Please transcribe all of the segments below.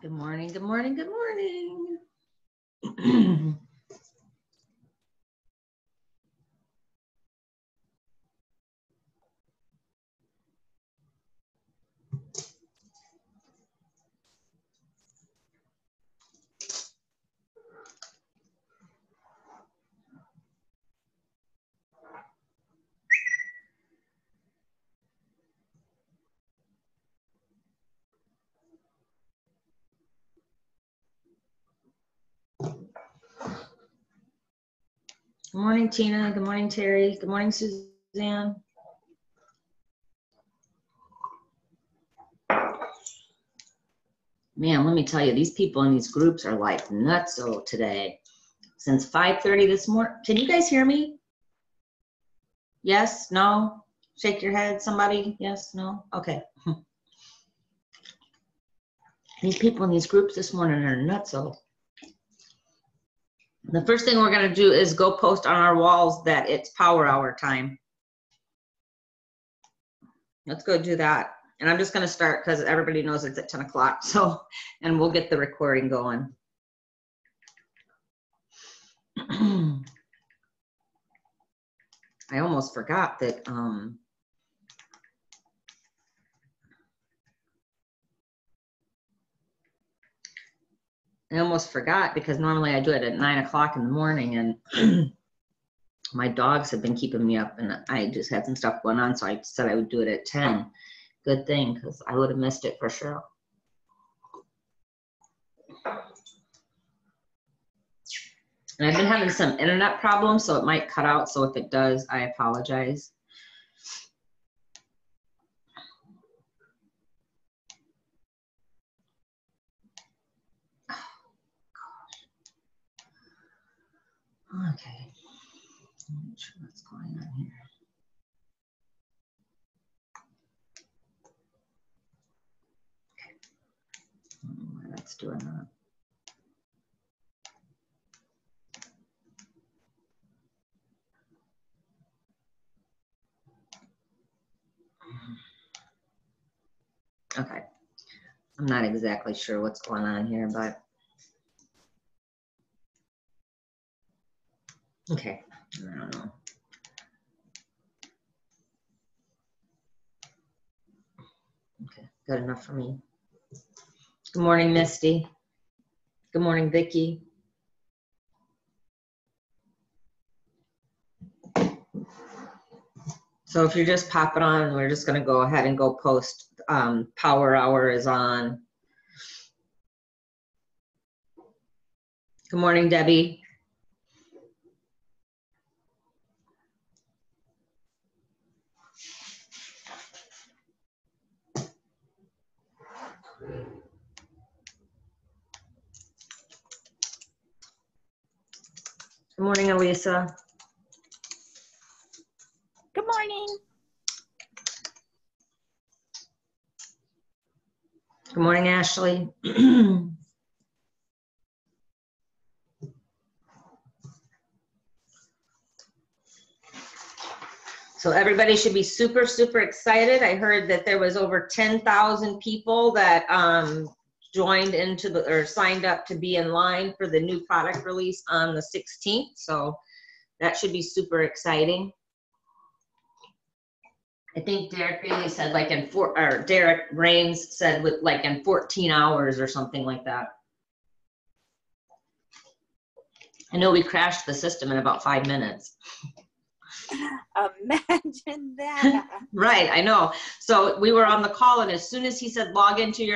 Good morning, good morning, good morning. Good morning, Tina. Good morning, Terry. Good morning, Suzanne. Man, let me tell you, these people in these groups are like nutso today. Since 5:30 this morning. Can you guys hear me? Yes? No? Shake your head, somebody? Yes? No? Okay. These people in these groups this morning are nutso. The first thing we're going to do is go post on our walls that it's power hour time. Let's go do that. And I'm just going to start because everybody knows it's at 10 o'clock. So, and we'll get the recording going. I almost forgot that because normally I do it at 9 o'clock in the morning, and my dogs have been keeping me up, and I just had some stuff going on, so I said I would do it at 10. Good thing, because I would have missed it for sure. And I've been having some internet problems, so it might cut out. So if it does, I apologize. Okay. I'm not sure what's going on here. Okay. I don't know why that's doing that. Okay. I'm not exactly sure what's going on here, but okay. I don't know. Okay, good enough for me. Good morning, Misty. Good morning, Vicki. So if you're just popping on, we're just going to go ahead and go post. Power hour is on. Good morning, Debbie. Good morning, Elisa. Good morning. Good morning, Ashley. So everybody should be super, super excited. I heard that there was over 10,000 people that joined into the, or signed up to be in line for the new product release on the 16th. So that should be super exciting. I think Derek Bailey said like in Derek Rains said with like in 14 hours or something like that. I know we crashed the system in about 5 minutes. Imagine that. Right, I know. So we were on the call, and as soon as he said log into,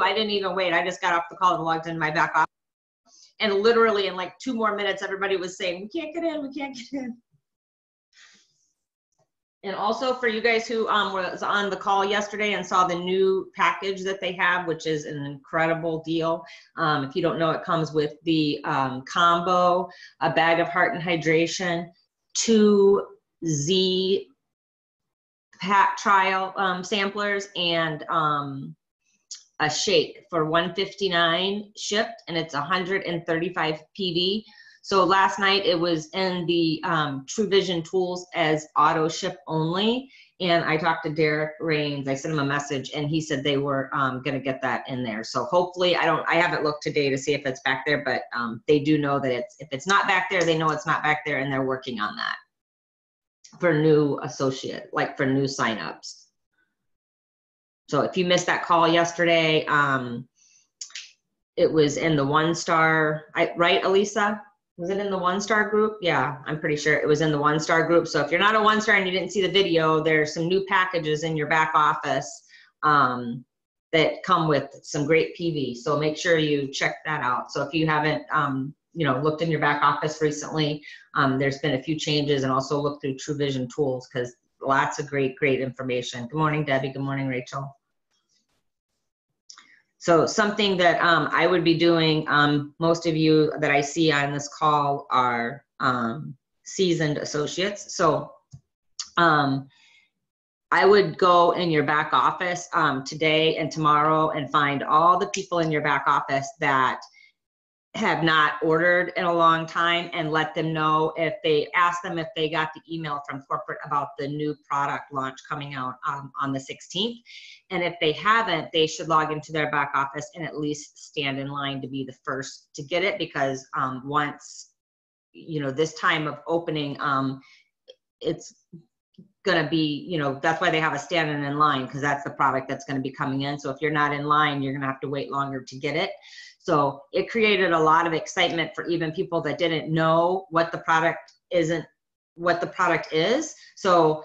I didn't even wait. I just got off the call and logged in my back office. And literally in like 2 more minutes, everybody was saying, we can't get in, we can't get in. And also for you guys who was on the call yesterday and saw the new package that they have, which is an incredible deal. If you don't know, it comes with the combo, a bag of Heart and Hydration, 2 Z Pat trial samplers, and a shake for $159 shipped, and it's 135 PV. So last night it was in the True Vision tools as auto ship only, And I talked to Derek Rains. I sent him a message, and he said they were going to get that in there. So hopefully, I haven't looked today to see if it's back there, but they do know that if it's not back there, they know it's not back there, and they're working on that for new associate, like for new signups. So if you missed that call yesterday, it was in the OneStar, right, Elisa? Was it in the OneStar group? Yeah, I'm pretty sure it was in the OneStar group. So if you're not a OneStar and you didn't see the video, there's some new packages in your back office that come with some great PV. So make sure you check that out. So if you haven't, looked in your back office recently, there's been a few changes, and also look through TrueVision tools, because lots of great information. Good morning, Debbie. Good morning, Rachel. So something that I would be doing, most of you that I see on this call are seasoned associates. So I would go in your back office today and tomorrow and find all the people in your back office that have not ordered in a long time, and let them know, if they ask them if they got the email from corporate about the new product launch coming out on the 16th. And if they haven't, they should log into their back office and at least stand in line to be the first to get it, because once, this time of opening, it's going to be, that's why they have a standing in line, because that's the product that's going to be coming in. So if you're not in line, you're going to have to wait longer to get it. So it created a lot of excitement for even people that didn't know what the product is. So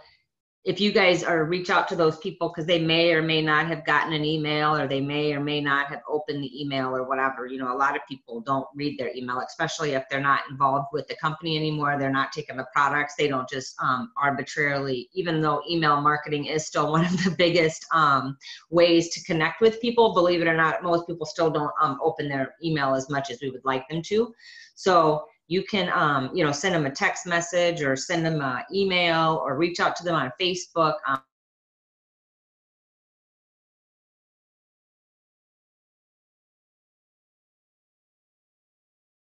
if you guys reach out to those people, because they may or may not have gotten an email, or they may or may not have opened the email or whatever. A lot of people don't read their email, especially if they're not involved with the company anymore. They're not taking the products. They don't just arbitrarily, even though email marketing is still one of the biggest ways to connect with people, believe it or not, most people still don't open their email as much as we would like them to. So you can, send them a text message, or send them an email, or reach out to them on Facebook.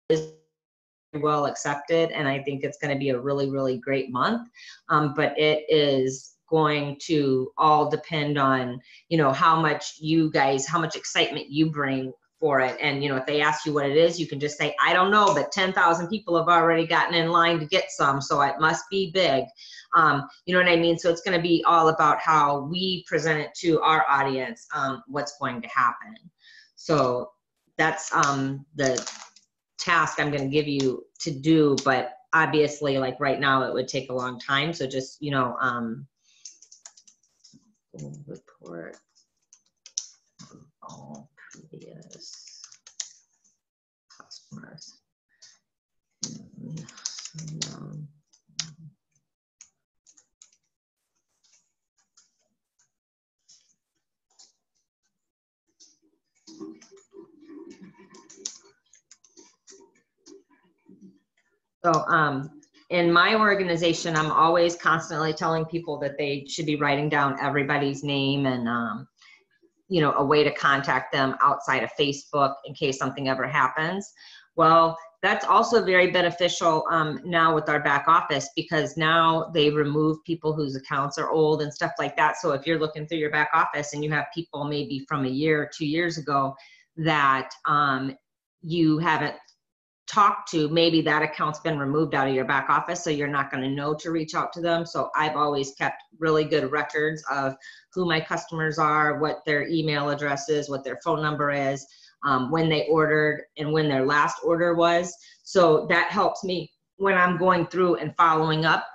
Is well accepted, and I think it's going to be a really, really great month. But it is going to all depend on, how much excitement you bring for it. And if they ask you what it is, you can just say, I don't know, but 10,000 people have already gotten in line to get some, so it must be big. You know what I mean? So it's going to be all about how we present it to our audience, what's going to happen. So that's the task I'm going to give you to do, but obviously, like right now, it would take a long time. So just, report all previous customers. So in my organization, I'm always constantly telling people that they should be writing down everybody's name and a way to contact them outside of Facebook in case something ever happens. Well, that's also very beneficial now with our back office, because now they remove people whose accounts are old and stuff like that. So if you're looking through your back office and you have people maybe from a year or 2 years ago that you haven't talked to, maybe that account's been removed out of your back office, so you're not going to know to reach out to them. So I've always kept really good records of who my customers are, what their email address is, what their phone number is, when they ordered, and when their last order was. So that helps me when I'm going through and following up.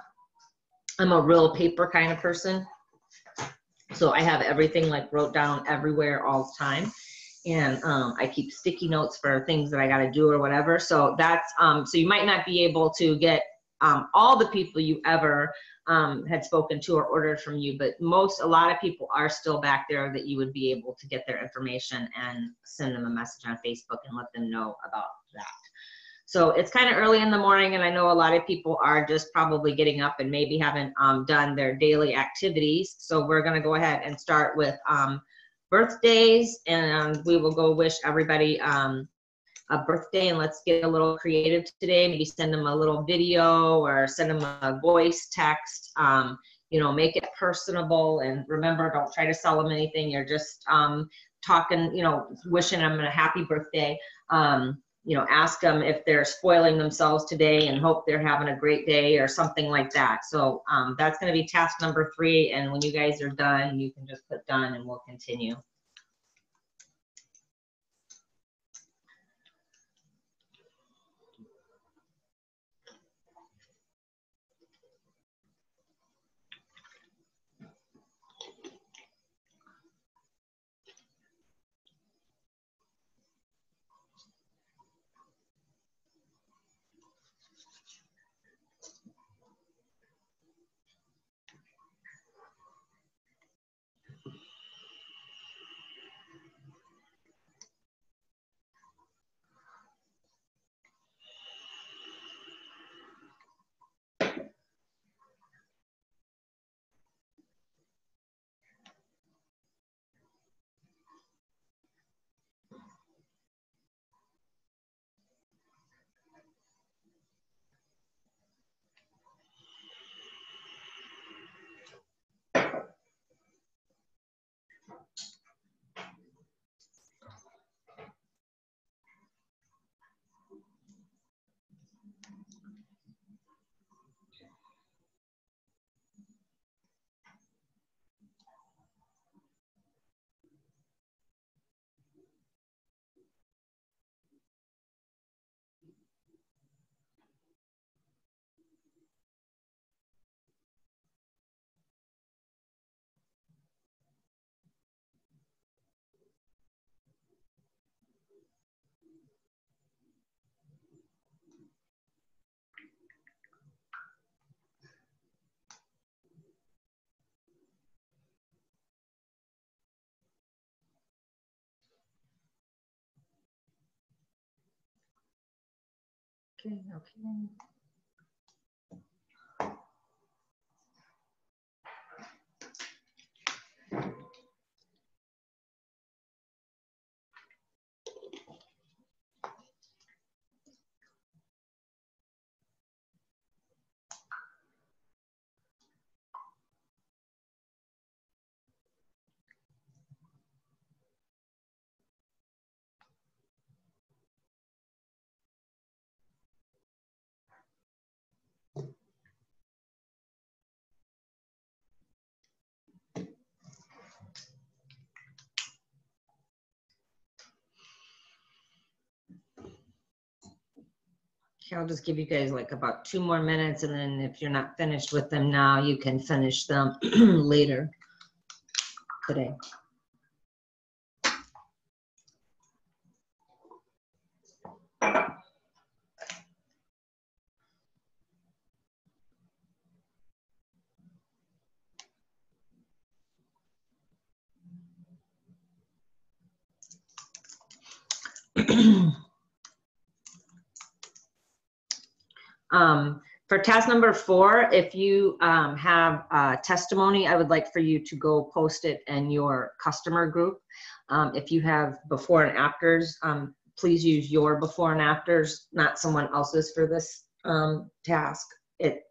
I'm a real paper kind of person, so I have everything like wrote down everywhere all the time. And I keep sticky notes for things that I got to do or whatever. So that's, so you might not be able to get all the people you ever had spoken to or ordered from you, but a lot of people are still back there that you would be able to get their information and send them a message on Facebook and let them know about that. So it's kind of early in the morning, and I know a lot of people are just probably getting up and maybe haven't done their daily activities. So we're going to go ahead and start with birthdays, and we will go wish everybody a birthday, and let's get a little creative today. Maybe send them a little video or send them a voice text. you know, make it personable, and remember, don't try to sell them anything. You're just talking, you know, wishing them a happy birthday. You know, ask them if they're spoiling themselves today and hope they're having a great day or something like that. So that's going to be task number 3. And when you guys are done, you can just put done and we'll continue. Okay, okay. Okay, I'll just give you guys like about 2 more minutes, and then if you're not finished with them now, you can finish them later today. For task number 4, if you have a testimony, I would like for you to go post it in your customer group. If you have before and afters, please use your before and afters, not someone else's for this task. It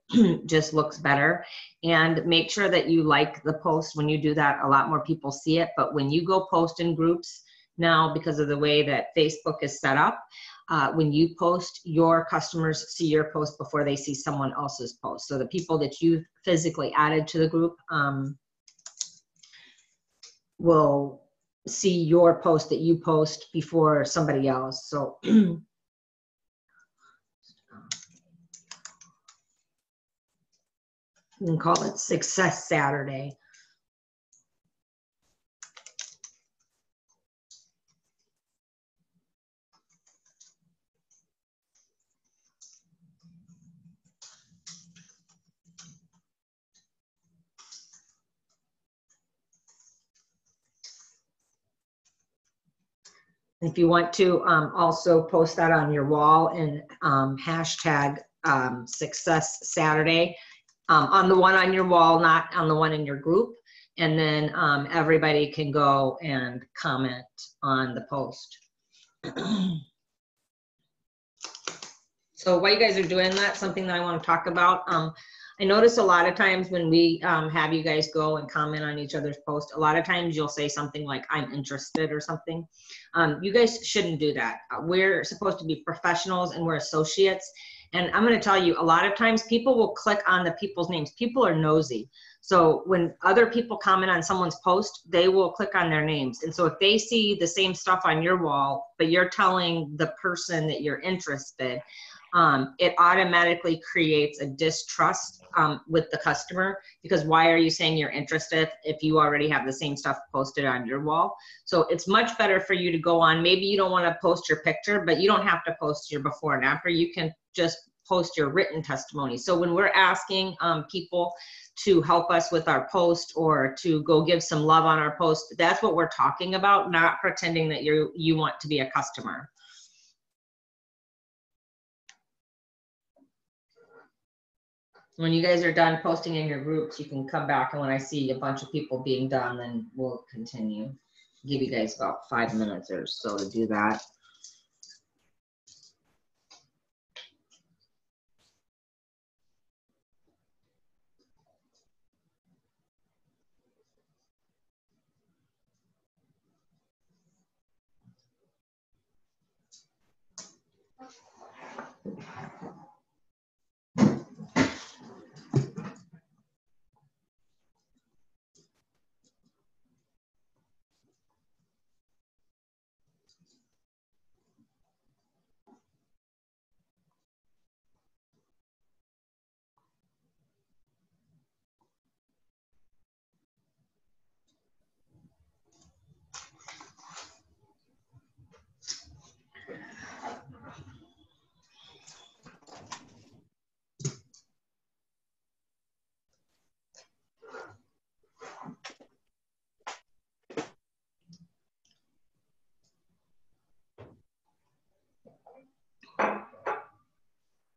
just looks better. And make sure that you like the post. When you do that, a lot more people see it. But when you go post in groups now, because of the way that Facebook is set up, when you post, your customers see your post before they see someone else's post. So the people that you physically added to the group will see your post that you post before somebody else. So you can call it Success Saturday. If you want to also post that on your wall and hashtag Success Saturday on the one on your wall, not on the one in your group. And then everybody can go and comment on the post. So while you guys are doing that, something that I want to talk about, I I notice a lot of times when we have you guys go and comment on each other's post, a lot of times you'll say something like, I'm interested or something. You guys shouldn't do that. We're supposed to be professionals and we're associates. And I'm going to tell you, a lot of times people will click on the people's names. People are nosy. So when other people comment on someone's post, they will click on their names. And so if they see the same stuff on your wall, but you're telling the person that you're interested, it automatically creates a distrust with the customer, because why are you saying you're interested if you already have the same stuff posted on your wall? So it's much better for you to go on. Maybe you don't want to post your picture, but you don't have to post your before and after. You can just post your written testimony. So when we're asking people to help us with our post or to go give some love on our post, that's what we're talking about, not pretending that you want to be a customer. When you guys are done posting in your groups, you can come back, and when I see a bunch of people being done, then we'll continue. Give you guys about 5 minutes or so to do that.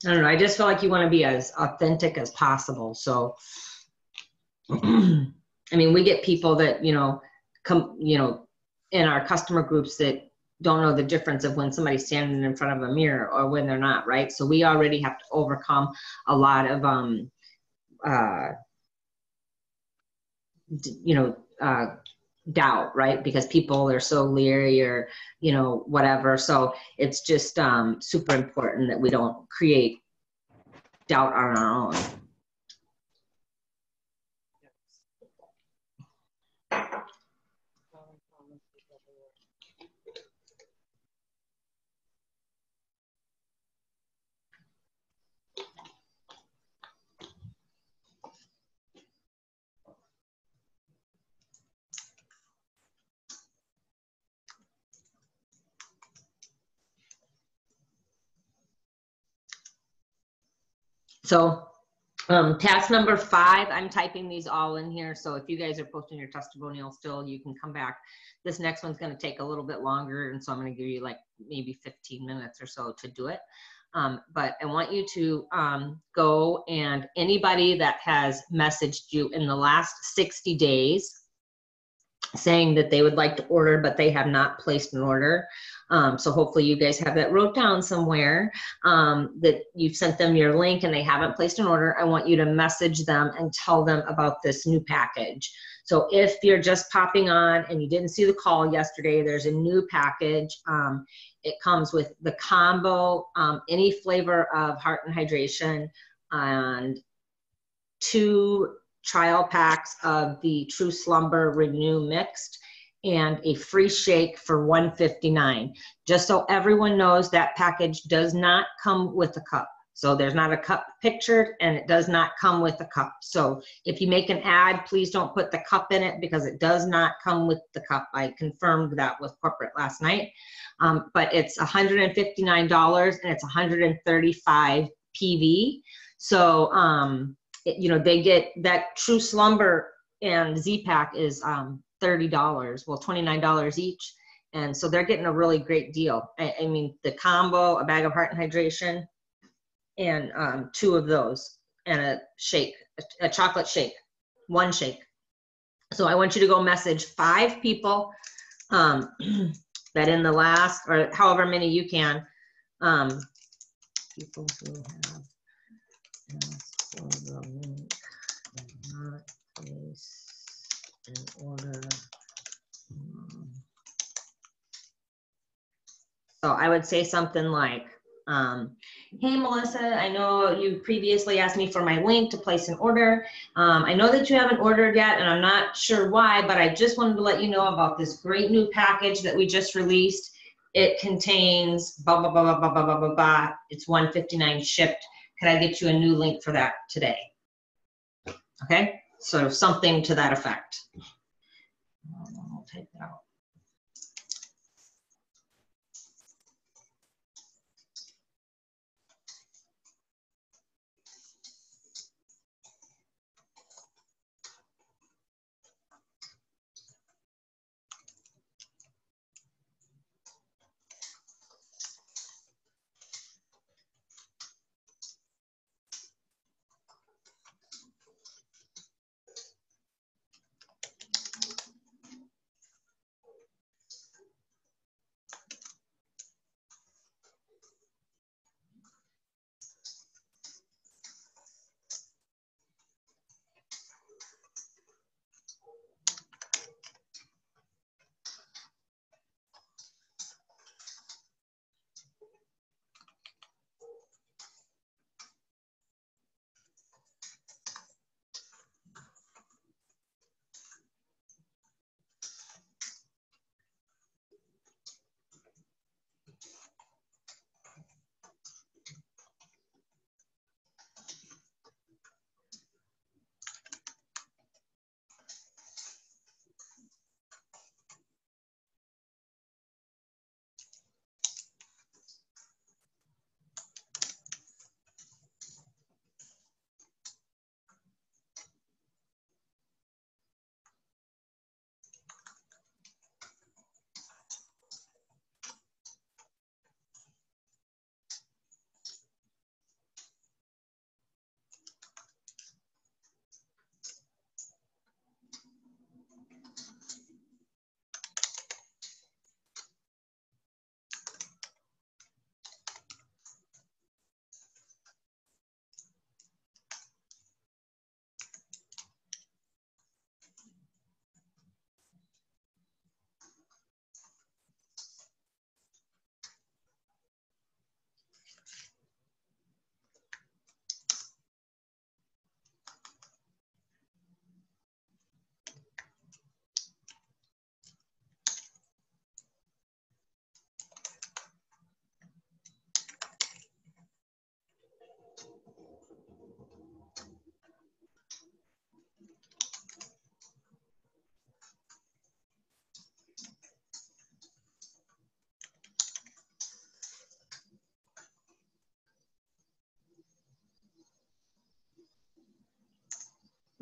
I don't know. I just feel like you want to be as authentic as possible. So, I mean, we get people that, come, in our customer groups that don't know the difference of when somebody's standing in front of a mirror or when they're not, right? So we already have to overcome a lot of, doubt, right? Because people are so leery or, whatever. So it's just super important that we don't create doubt on our own. So task number 5, I'm typing these all in here. So if you guys are posting your testimonial still, you can come back. This next one's going to take a little bit longer. And so I'm going to give you like maybe 15 minutes or so to do it. But I want you to go, and anybody that has messaged you in the last 60 days saying that they would like to order, but they have not placed an order. So hopefully you guys have that wrote down somewhere, that you've sent them your link and they haven't placed an order. I want you to message them and tell them about this new package. So if you're just popping on and you didn't see the call yesterday, there's a new package. It comes with the combo, any flavor of Heart and Hydration, and 2 trial packs of the True Slumber Renew Mixed, and a free shake for $159. Just so everyone knows, that package does not come with a cup. So there's not a cup pictured, and it does not come with a cup. So if you make an ad, please don't put the cup in it, because it does not come with the cup. I confirmed that with corporate last night. But it's $159 and it's 135 PV. So, they get that True Slumber and Z-Pack is $30, well, $29 each. And so they're getting a really great deal. I mean, the combo, a bag of Heart and Hydration, and 2 of those, and a shake, a chocolate shake, 1 shake. So I want you to go message 5 people that in the last, or however many you can, people who have asked for the link So I would say something like, hey, Melissa, I know you previously asked me for my link to place an order. I know that you haven't ordered yet, and I'm not sure why, but I just wanted to let you know about this great new package that we just released. It contains blah, blah, blah, blah, blah, blah, blah, blah, blah. It's $159 shipped. Can I get you a new link for that today? Okay, so something to that effect. I'll take that out.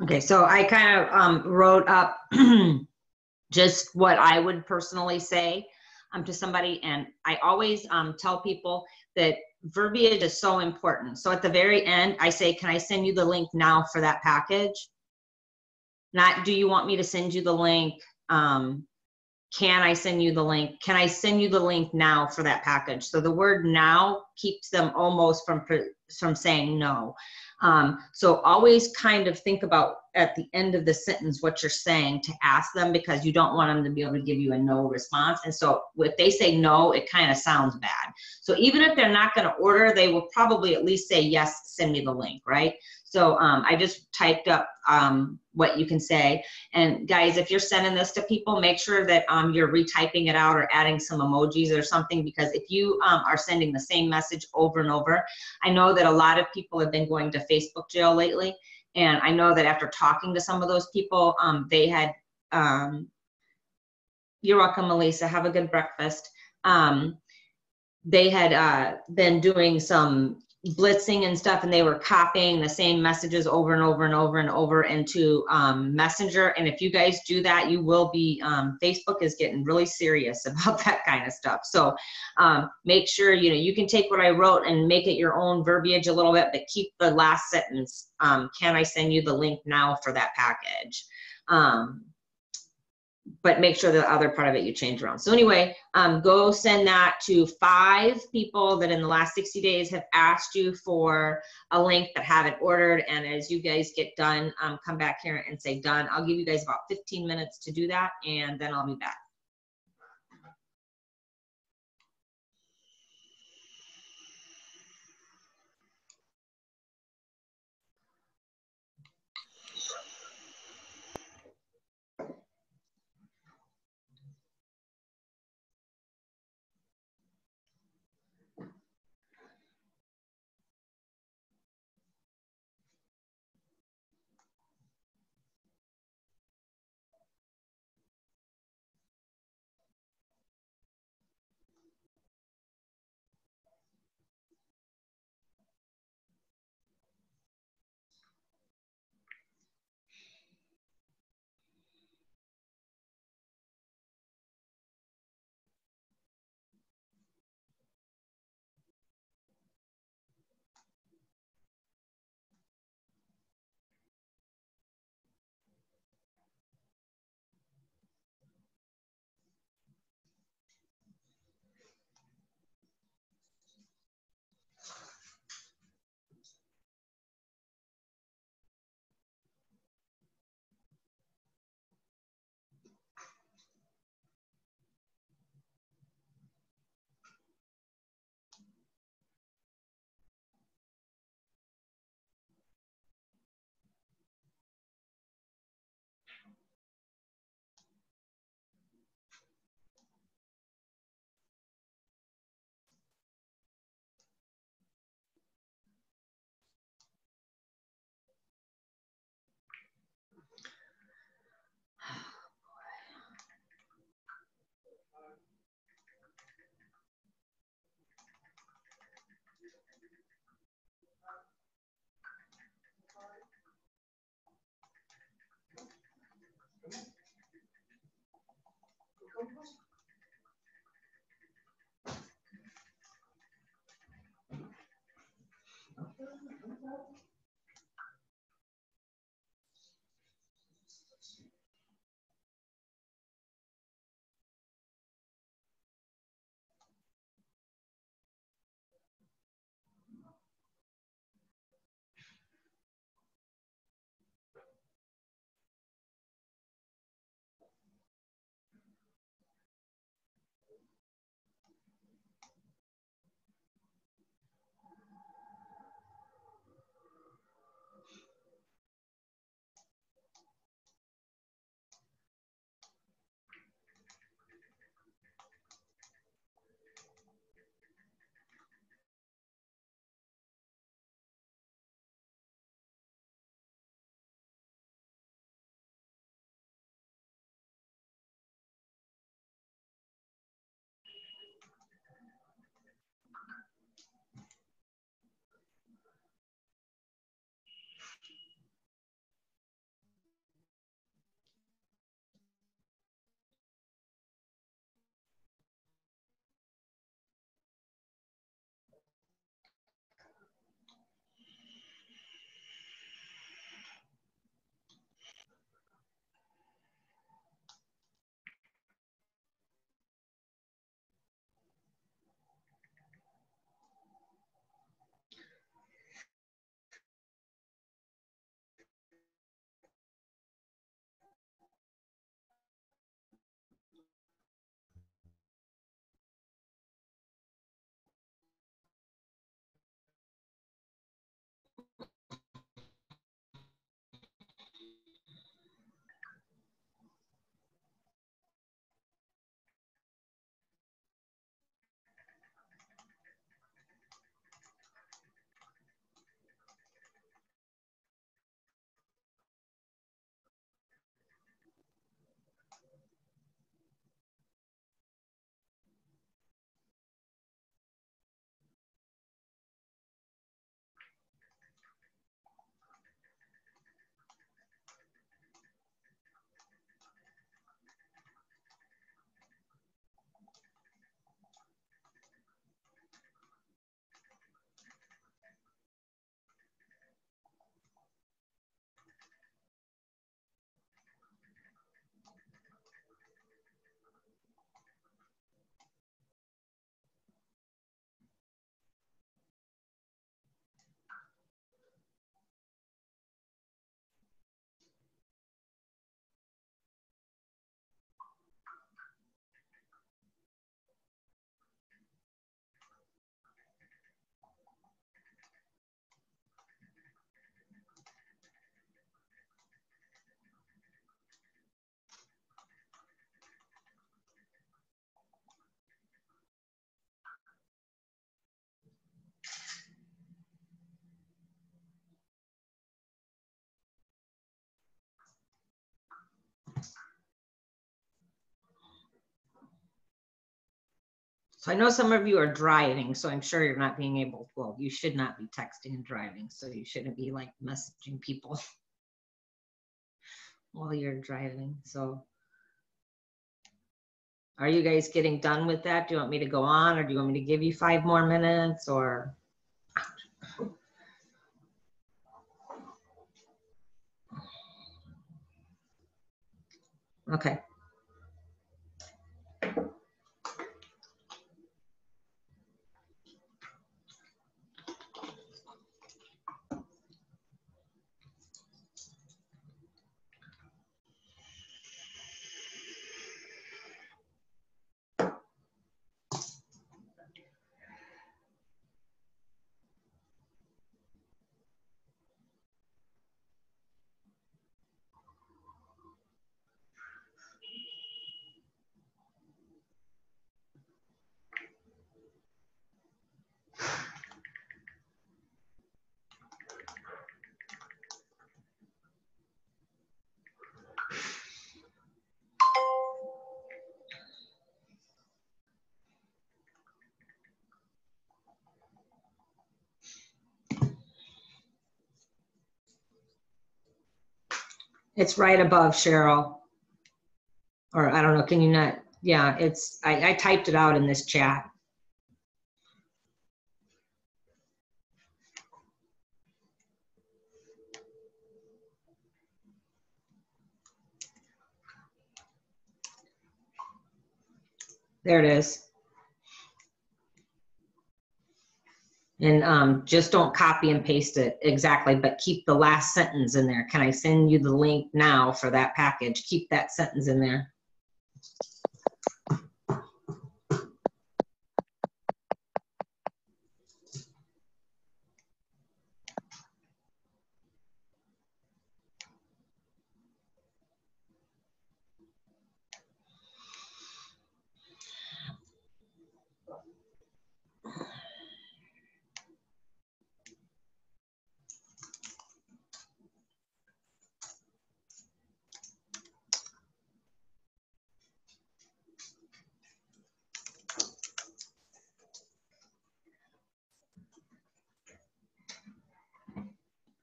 Okay, so I kind of wrote up just what I would personally say to somebody, and I always tell people that verbiage is so important. So at the very end, I say, can I send you the link now for that package? Not, do you want me to send you the link? Can I send you the link? Can I send you the link now for that package? So the word now keeps them almost from saying no. So always kind of think about at the end of the sentence what you're saying to ask them, because you don't want them to be able to give you a no response. And so if they say no, it kind of sounds bad. So even if they're not going to order, they will probably at least say, yes, send me the link, right? So I just typed up what you can say. And guys, if you're sending this to people, make sure that you're retyping it out or adding some emojis or something, because if you are sending the same message over and over, I know that a lot of people have been going to Facebook jail lately. And I know that after talking to some of those people, they had, you're welcome, Melissa, have a good breakfast. They had been doing some blitzing and stuff, and they were copying the same messages over and over and over and over into Messenger. And if you guys do that, you will be, Facebook is getting really serious about that kind of stuff. So make sure, you can take what I wrote and make it your own verbiage a little bit, but keep the last sentence, can I send you the link now for that package? But make sure the other part of it you change around. So anyway, go send that to 5 people that in the last 60 days have asked you for a link that haven't ordered. And as you guys get done, come back here and say done. I'll give you guys about 15 minutes to do that, and then I'll be back. So I know some of you are driving, so I'm sure you're not being able, well, you should not be texting and driving, so you shouldn't be like messaging people while you're driving. So are you guys getting done with that? Do you want me to go on, or do you want me to give you 5 more minutes, or? Okay. It's right above Cheryl. Or I don't know, can you not? Yeah, it's, I typed it out in this chat. There it is. And just don't copy and paste it exactly, but keep the last sentence in there. Can I send you the link now for that package? Keep that sentence in there.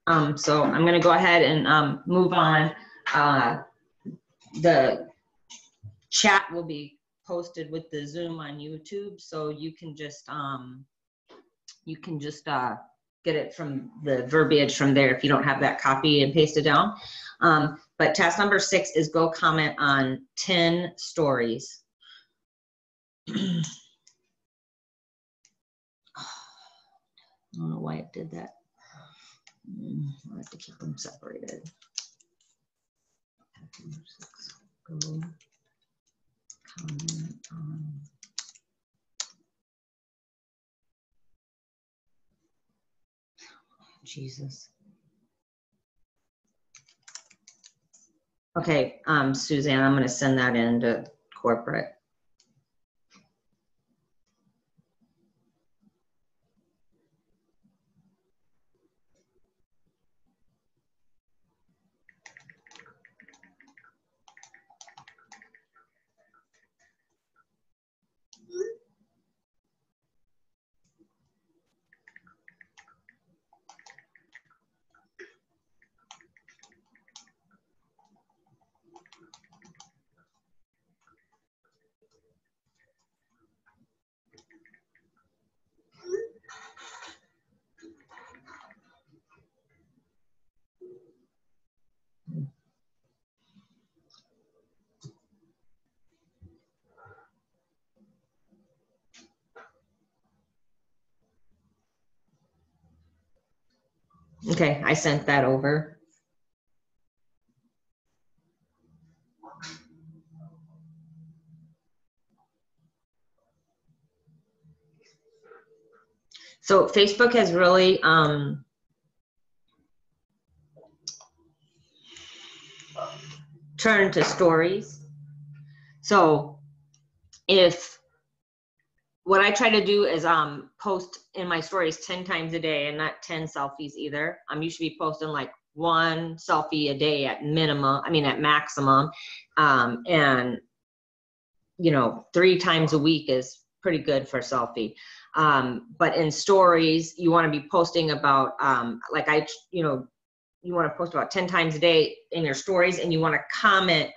So I'm going to go ahead and move on. The chat will be posted with the Zoom on YouTube, so you can just get it from the verbiage from there if you don't have that copy and paste it down. But task number 6 is go comment on 10 stories. I don't know why it did that. I have to keep them separated. Go comment on. Jesus. Okay, Suzanne, I'm going to send that into corporate. Okay, I sent that over. So Facebook has really turned to stories. So if what I try to do is post in my stories 10 times a day and not 10 selfies either. I'm usually posting like 1 selfie a day at minimum, at maximum. And, 3 times a week is pretty good for a selfie. But in stories, you want to be posting about, you want to post about 10 times a day in your stories, and you want to comment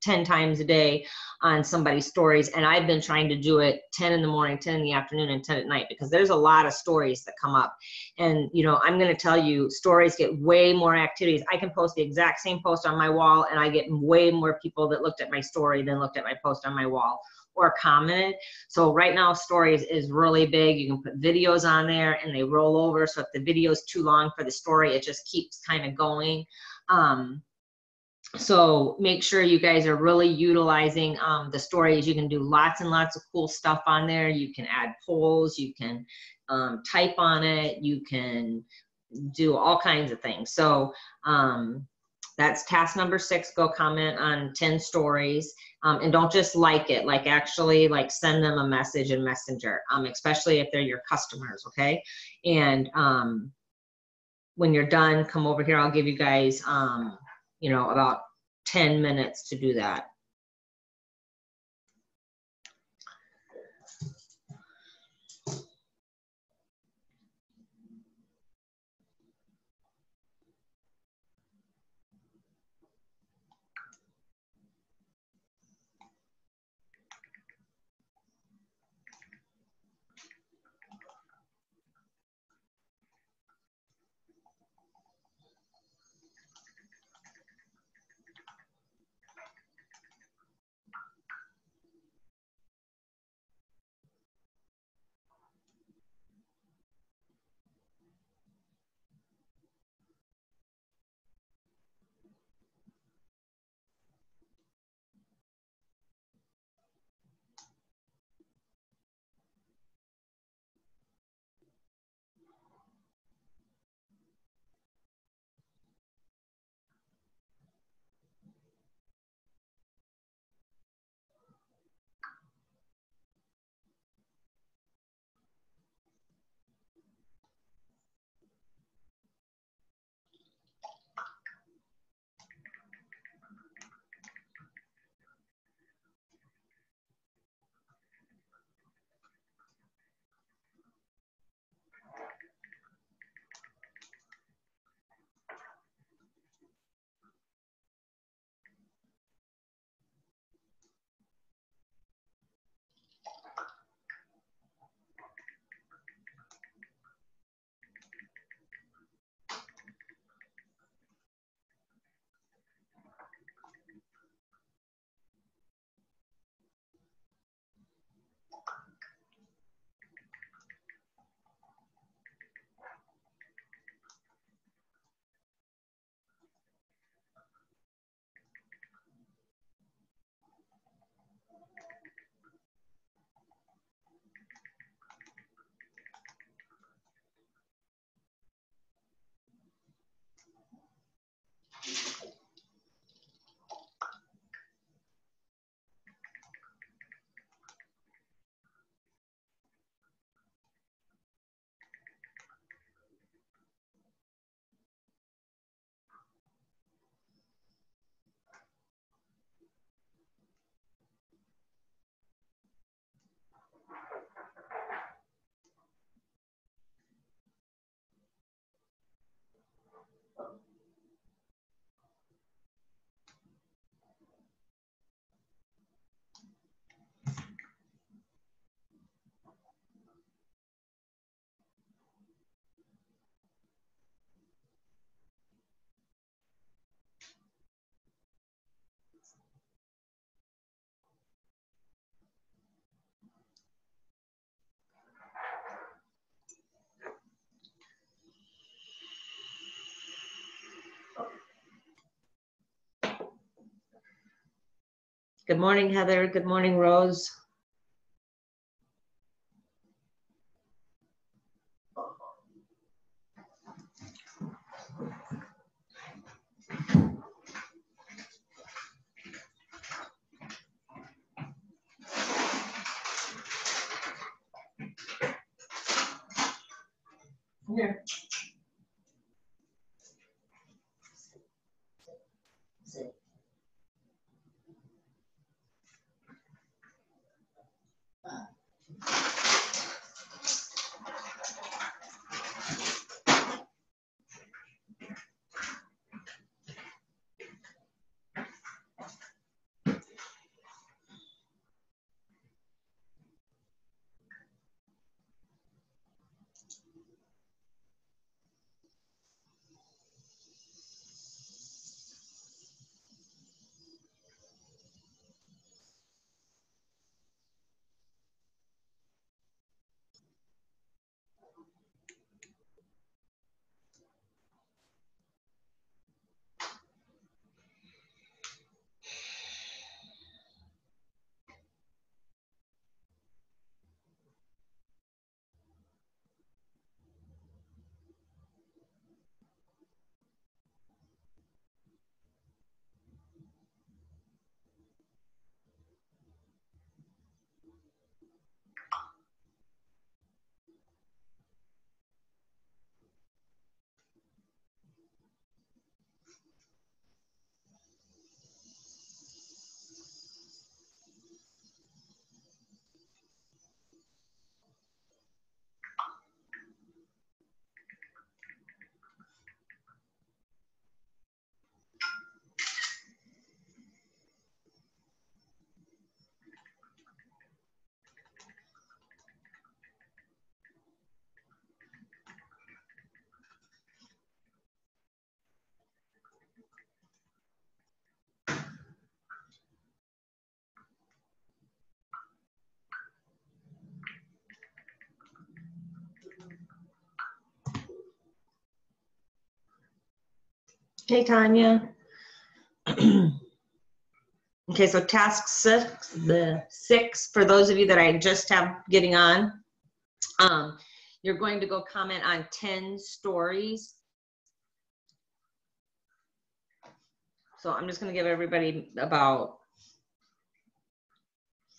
10 times a day on somebody's stories. And I've been trying to do it 10 in the morning, 10 in the afternoon, and 10 at night, because there's a lot of stories that come up. And, I'm going to tell you, stories get way more activities. I can post the exact same post on my wall, and I get way more people that looked at my story than looked at my post on my wall or commented. So right now, stories is really big. You can put videos on there and they roll over. So if the video is too long for the story, it just keeps kind of going. So make sure you guys are really utilizing the stories. You can do lots and lots of cool stuff on there. You can add polls, you can type on it, you can do all kinds of things. So that's task number 6, go comment on 10 stories. And don't just like it, actually send them a message in Messenger, especially if they're your customers, okay? And when you're done, come over here. I'll give you guys, about 10 minutes to do that. Good morning, Heather. Good morning, Rose. Here. Sit. Hey, Tanya. Okay, so task six, for those of you that I just have getting on, you're going to go comment on 10 stories. So I'm just going to give everybody about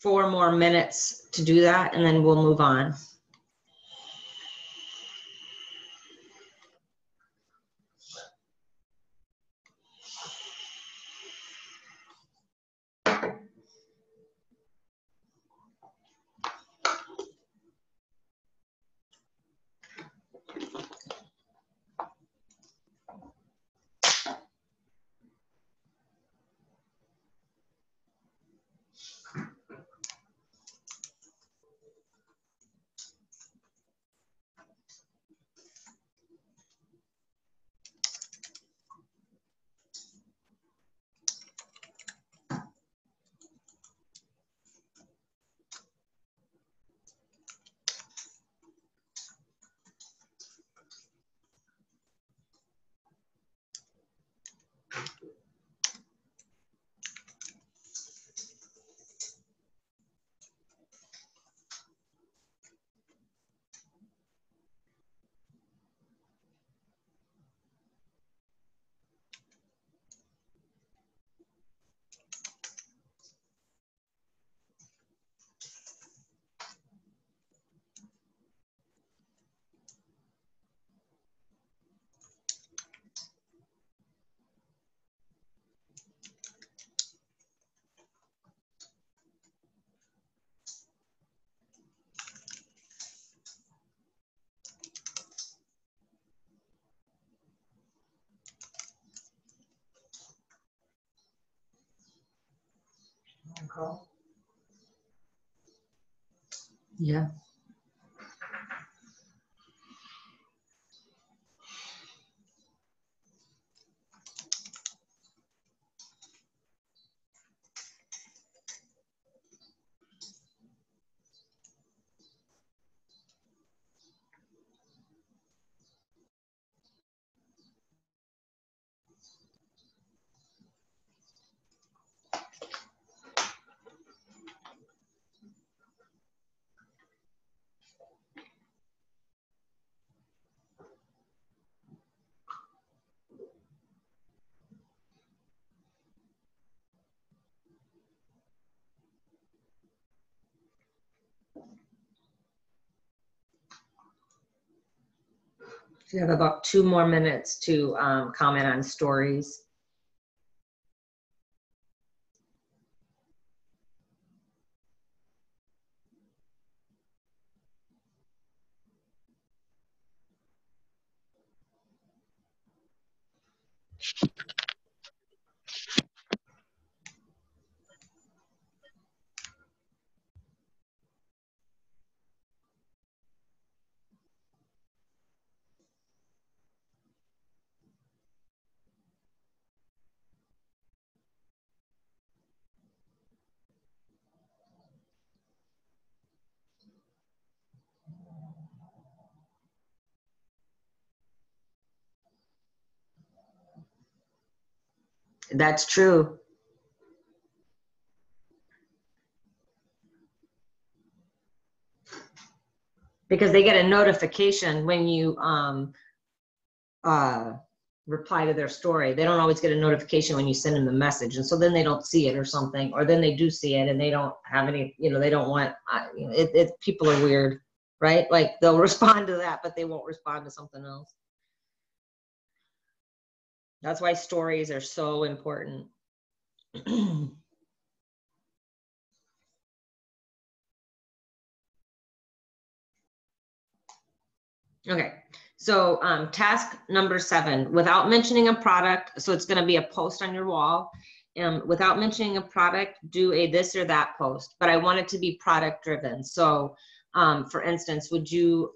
4 more minutes to do that, and then we'll move on. Yeah. You have about 2 more minutes to comment on stories. That's true. Because they get a notification when you reply to their story. They don't always get a notification when you send them the message, and so then they don't see it or something, or then they do see it and they don't have any, they don't want, people are weird, right? Like they'll respond to that, but they won't respond to something else. That's why stories are so important. Okay, so task number 7, without mentioning a product, so it's going to be a post on your wall. Without mentioning a product, do a this or that post, but I want it to be product driven. So for instance, would you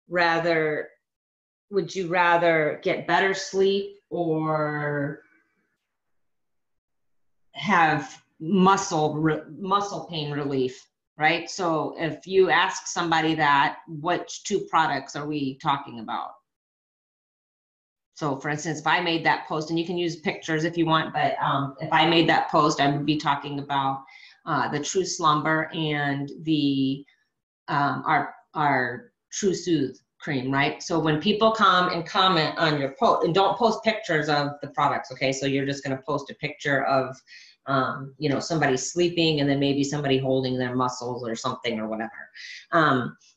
rather get better sleep or have muscle pain relief? Right? So if you ask somebody that, which 2 products are we talking about? So for instance, if I made that post, and you can use pictures if you want, but if I made that post, I would be talking about the True Slumber and the our True Soothe cream, right? So when people come and comment on your post, and don't post pictures of the products, okay? So you're just going to post a picture of somebody sleeping and then maybe somebody holding their muscles or something or whatever.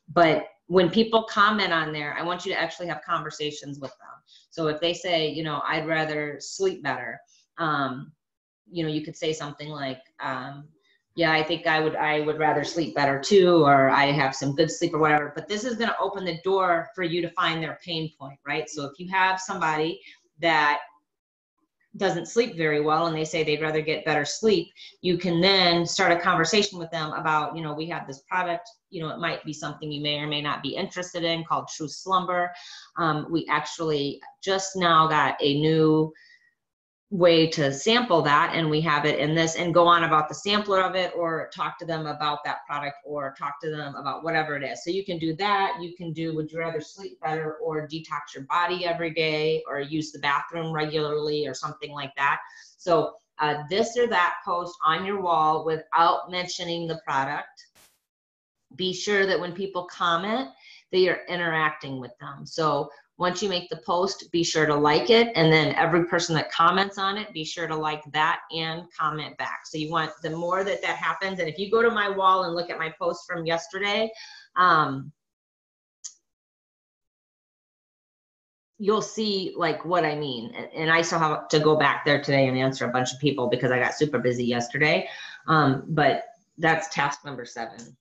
But when people comment on there, I want you to actually have conversations with them. So if they say, I'd rather sleep better, you could say something like, yeah, I think I would rather sleep better too, or I have some good sleep or whatever. But this is going to open the door for you to find their pain point, right? So if you have somebody that doesn't sleep very well and they say they'd rather get better sleep, you can then start a conversation with them about, we have this product, it might be something you may or may not be interested in called True Slumber. We actually just now got a new way to sample that, and we have it in this, and go on about the sampler of it, or talk to them about that product, or talk to them about whatever it is. So you can do that. You can do, would you rather sleep better or detox your body every day, or use the bathroom regularly, or something like that. So this or that post on your wall without mentioning the product. Be sure that when people comment, that you're interacting with them. So once you make the post, be sure to like it. And then every person that comments on it, be sure to like that and comment back. So you want, the more that happens, and if you go to my wall and look at my post from yesterday, you'll see like what I mean. And I still have to go back there today and answer a bunch of people because I got super busy yesterday. But that's task number 7.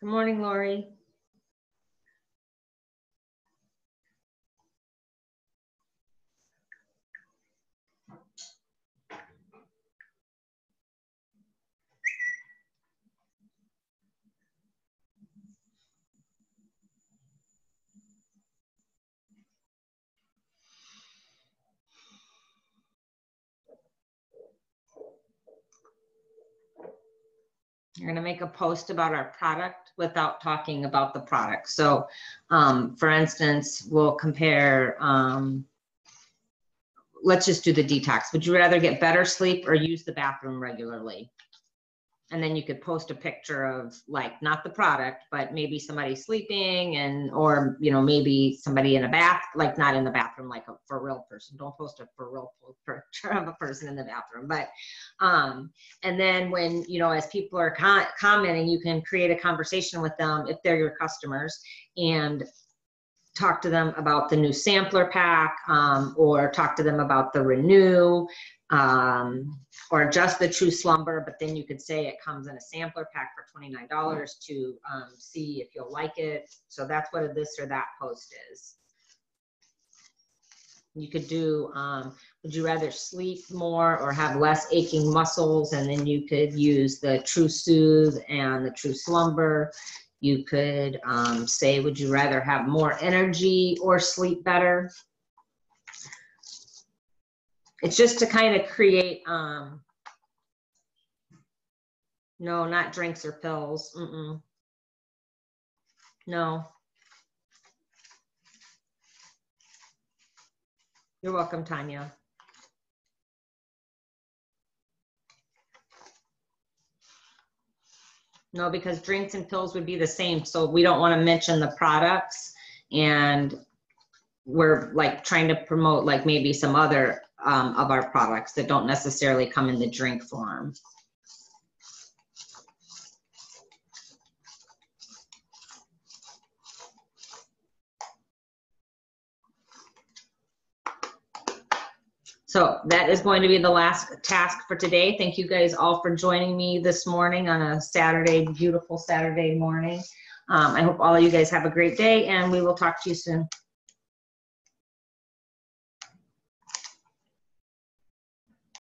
Good morning, Lori. You're going to make a post about our product without talking about the product. So, for instance, we'll compare, let's just do the detox. Would you rather get better sleep or use the bathroom regularly? And then you could post a picture of, like, not the product, but maybe somebody sleeping, and, or, you know, maybe somebody in a bath, like not in the bathroom, like a for real person. Don't post a for real picture of a person in the bathroom. But, and then when, you know, as people are commenting, you can create a conversation with them if they're your customers, and talk to them about the new sampler pack, or talk to them about the Renew, or just the True Slumber. But then you could say it comes in a sampler pack for $29 to see if you'll like it. So that's what a this or that post is. You could do, would you rather sleep more or have less aching muscles? And then you could use the True Soothe and the True Slumber. You could say, would you rather have more energy or sleep better? It's just to kind of create, no, not drinks or pills. No. You're welcome, Tanya. No, because drinks and pills would be the same. So we don't want to mention the products, and we're like trying to promote like maybe some other of our products that don't necessarily come in the drink form. So that is going to be the last task for today. Thank you guys all for joining me this morning on a Saturday, beautiful Saturday morning. I hope all of you guys have a great day, and we will talk to you soon.